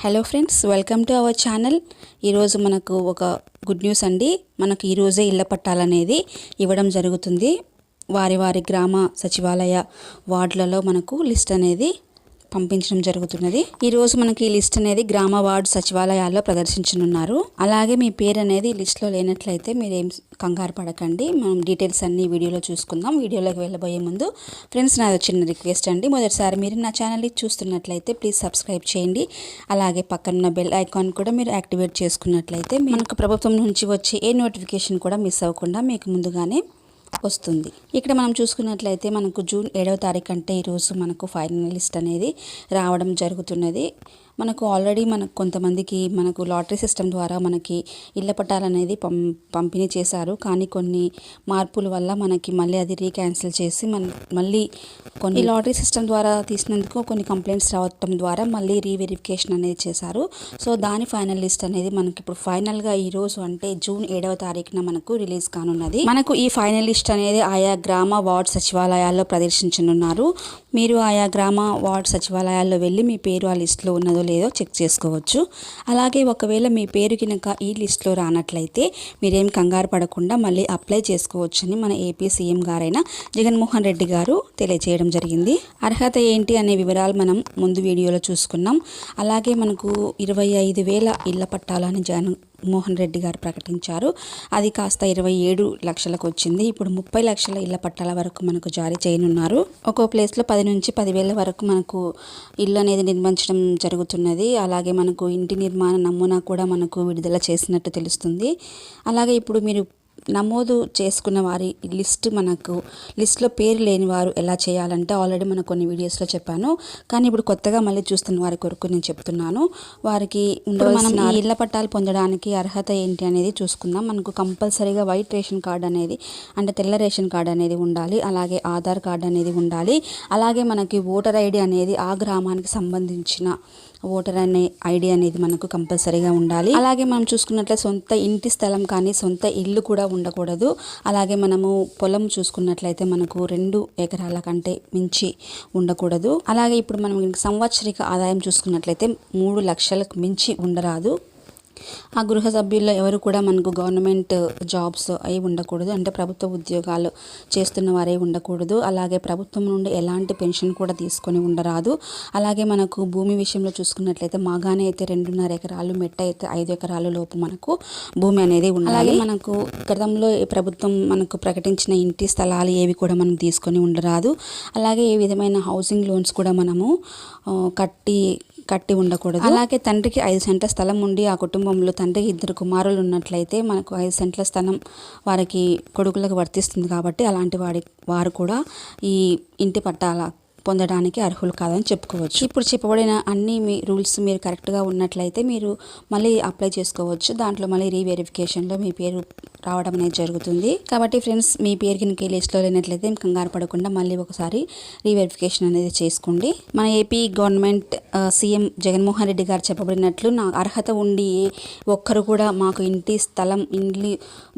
Hello friends, welcome to our channel. ఈరోజు మనకు ఒక గుడ్ న్యూస్ అండి. మనకు ఈరోజే ఇళ్ల పట్టాలనేది ఇవ్వడం జరుగుతుంది. వారి గ్రామ సచివాలయ వార్డులలో మనకు లిస్ట్ అనేది పంపించడం జరుగుతున్నది. ఈరోజు మనకి ఈ లిస్ట్ అనేది గ్రామ వార్డు సచివాలయాల్లో ప్రదర్శించనున్నారు. అలాగే మీ పేరు అనేది లిస్ట్లో లేనట్లయితే మీరేం కంగారు పడకండి. మనం డీటెయిల్స్ అన్ని వీడియోలో చూసుకుందాం. వీడియోలోకి వెళ్ళబోయే ముందు ఫ్రెండ్స్, నాది చిన్న రిక్వెస్ట్ అండి. మొదటిసారి మీరు నా ఛానల్ని చూస్తున్నట్లయితే ప్లీజ్ సబ్స్క్రైబ్ చేయండి. అలాగే పక్కన బెల్ ఐకాన్ కూడా మీరు యాక్టివేట్ చేసుకున్నట్లయితే మనకు ప్రభుత్వం నుంచి వచ్చే ఏ నోటిఫికేషన్ కూడా మిస్ అవ్వకుండా మీకు ముందుగానే వస్తుంది. ఇక్కడ మనం చూసుకున్నట్లయితే మనకు జూన్ 7వ తారీఖు అంటే ఈరోజు మనకు ఫైనల్ లిస్ట్ అనేది రావడం జరుగుతున్నది. మనకు ఆల్రెడీ కొంతమందికి లాటరీ సిస్టమ్ ద్వారా మనకి ఇళ్ల పట్టాలు అనేది పంపిణీ చేశారు. కానీ కొన్ని మార్పుల వల్ల మనకి మళ్ళీ అది రీక్యాన్సిల్ చేసి మళ్ళీ కొన్ని లాటరీ సిస్టమ్ ద్వారా తీసినందుకు కొన్ని కంప్లైంట్స్ రావడం ద్వారా మళ్ళీ రీవెరిఫికేషన్ అనేది చేశారు. సో దాని ఫైనల్ లిస్ట్ అనేది మనకి ఇప్పుడు ఫైనల్గా ఈరోజు అంటే జూన్ 7వ తారీఖున మనకు రిలీజ్ కానున్నది. మనకు ఈ ఫైనల్ లిస్ట్ అనేది ఆయా గ్రామ వార్డు సచివాలయాల్లో ప్రదర్శించనున్నారు. మీరు ఆయా గ్రామ వార్డు సచివాలయాల్లో వెళ్ళి మీ పేరు ఆ లిస్టులో ఉన్నదో లేదో చెక్ చేసుకోవచ్చు. అలాగే ఒకవేళ మీ పేరు కనుక ఈ లిస్టులో రానట్లయితే మీరేం కంగారు పడకుండా మళ్ళీ అప్లై చేసుకోవచ్చని మన ఏపీ సీఎం గారైన జగన్మోహన్ రెడ్డి గారు తెలియజేయడం జరిగింది. అర్హత ఏంటి అనే వివరాలు మనం ముందు వీడియోలో చూసుకున్నాం. అలాగే మనకు 25,000 ఇళ్ల పట్టాలని జగన్మోహన్ రెడ్డి గారు ప్రకటించారు. అది కాస్త 27 లక్షలకు వచ్చింది. ఇప్పుడు 30 లక్షల ఇళ్ల పట్టాల వరకు మనకు జారీ చేయనున్నారు. ఒక్కో ప్లేస్లో 10 నుంచి 10,000 వరకు మనకు ఇల్లు అనేది నిర్మించడం జరుగుతున్నది. అలాగే మనకు ఇంటి నిర్మాణ నమూనా కూడా మనకు విడుదల చేసినట్టు తెలుస్తుంది. అలాగే ఇప్పుడు మీరు నమోదు చేసుకున్న వారి లిస్ట్లో పేరు లేని వారు ఎలా చేయాలంటే ఆల్రెడీ మనం కొన్ని వీడియోస్లో చెప్పాను. కానీ ఇప్పుడు కొత్తగా మళ్ళీ చూస్తున్న వారి కొరకు నేను చెప్తున్నాను. వారికి మనం ఈ ఇళ్ల పట్టాలు పొందడానికి అర్హత ఏంటి అనేది చూసుకుందాం. మనకు కంపల్సరీగా వైట్ రేషన్ కార్డు అనేది అంటే తెల్ల రేషన్ కార్డు అనేది ఉండాలి. అలాగే ఆధార్ కార్డు అనేది ఉండాలి. అలాగే మనకి ఓటర్ ఐడి అనేది ఆ గ్రామానికి సంబంధించిన ఓటర్ అనే ఐడి అనేది మనకు కంపల్సరీగా ఉండాలి. అలాగే మనం చూసుకున్నట్లయితే సొంత ఇంటి స్థలం కానీ సొంత ఇల్లు కూడా ఉండకూడదు. అలాగే మనము పొలం చూసుకున్నట్లయితే మనకు 2 ఎకరాల కంటే మించి ఉండకూడదు. అలాగే ఇప్పుడు మనం సంవత్సరిక ఆదాయం చూసుకున్నట్లయితే 3 లక్షలకు మించి ఉండరాదు. ఆ గృహ సభ్యుల్లో ఎవరు కూడా మనకు గవర్నమెంట్ జాబ్స్ అవి ఉండకూడదు, అంటే ప్రభుత్వ ఉద్యోగాలు చేస్తున్న వారే ఉండకూడదు. అలాగే ప్రభుత్వం నుండి ఎలాంటి పెన్షన్ కూడా తీసుకొని ఉండరాదు. అలాగే మనకు భూమి విషయంలో చూసుకున్నట్లయితే మాగానే అయితే 2.5 ఎకరాలు, మెట్ట అయితే 5 ఎకరాల లోపు మనకు భూమి అనేది ఉండాలి. అలాగే మనకు గతంలో ప్రభుత్వం మనకు ప్రకటించిన ఇంటి స్థలాలు ఏవి కూడా మనం తీసుకొని ఉండరాదు. అలాగే ఏ విధమైన హౌసింగ్ లోన్స్ కూడా మనము కట్టి ఉండకూడదు. అలాగే తండ్రికి 5 సెంట్ల స్థలం ఉండి ఆ కుటుంబంలో తండ్రికి 2 కుమారులు ఉన్నట్లయితే మనకు 5 సెంట్ల స్థలం వారికి కొడుకులకు వర్తిస్తుంది. కాబట్టి అలాంటి వారు కూడా ఈ ఇంటి పట్టాల పొందడానికి అర్హులు కాదని చెప్పుకోవచ్చు. ఇప్పుడు చెప్పబడిన అన్ని రూల్స్ మీరు కరెక్ట్గా ఉన్నట్లయితే మీరు మళ్ళీ అప్లై చేసుకోవచ్చు. దాంట్లో మళ్ళీ రీవెరిఫికేషన్లో మీ పేరు రావడం అనేది జరుగుతుంది. కాబట్టి ఫ్రెండ్స్, మీ పేరు కనుక లిస్ట్లో లేనట్లయితే కంగారు పడకుండా మళ్ళీ ఒకసారి రీవెరిఫికేషన్ అనేది చేసుకోండి. మన AP government CM Jaganmohan Reddy గారు చెప్పబడినట్లు అర్హత ఉండి ఒక్కరు కూడా మాకు ఇంటి స్థలం ఇల్లు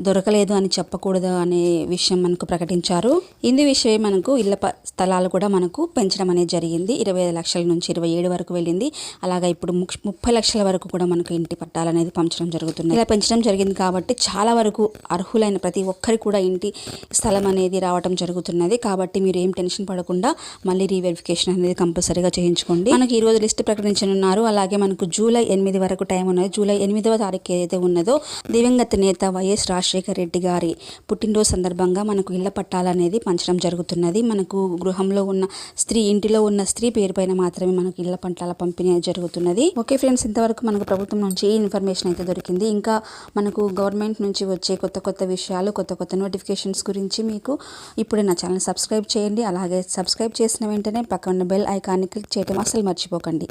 దొరకలేదు అని చెప్పకూడదు అనే విషయం మనకు ప్రకటించారు. ఇందు విషయమే మనకు ఇళ్ల స్థలాలు కూడా మనకు పెంచడం అనేది జరిగింది. 25 లక్షల నుంచి 27 వరకు వెళ్ళింది. అలాగే ఇప్పుడు 30 లక్షల వరకు కూడా మనకు ఇంటి పట్టాలు అనేది పంచడం జరుగుతుంది. ఇలా పెంచడం జరిగింది కాబట్టి చాలా వరకు అర్హులైన ప్రతి ఒక్కరికి కూడా ఇంటి స్థలం అనేది రావడం జరుగుతున్నది. కాబట్టి మీరు ఏం టెన్షన్ పడకుండా మళ్ళీ రీవెరిఫికేషన్ అనేది కంపల్సరీగా చేయించుకోండి. మనకి ఈరోజు లిస్ట్ ప్రకటించనున్నారు. అలాగే మనకు జూలై 8 వరకు టైం ఉన్నది. జూలై 8వ తారీఖు ఏదైతే ఉన్నదో దివంగత నేత వైఎస్ రాజశేఖర రెడ్డి గారి పుట్టినరోజు సందర్భంగా మనకు ఇళ్ల పట్టాలు అనేది పంచడం జరుగుతున్నది. మనకు గృహంలో ఉన్న ఇంటిలో ఉన్న స్త్రీ పేరు పైన మాత్రమే మనకు ఇళ్ల పట్టాల పంపిణీ జరుగుతున్నది. ఓకే ఫ్రెండ్స్, ఇంతవరకు మనకు ప్రభుత్వం నుంచి ఈ ఇన్ఫర్మేషన్ అయితే దొరికింది. ఇంకా మనకు గవర్నమెంట్ నుంచి వచ్చే కొత్త విషయాలు, కొత్త నోటిఫికేషన్స్ గురించి మీకు ఇప్పుడే నా ఛానల్ సబ్స్క్రైబ్ చేయండి. అలాగే సబ్స్క్రైబ్ చేసిన వెంటనే పక్కన బెల్ ఐకాన్ని క్లిక్ చేయడం అసలు మర్చిపోకండి.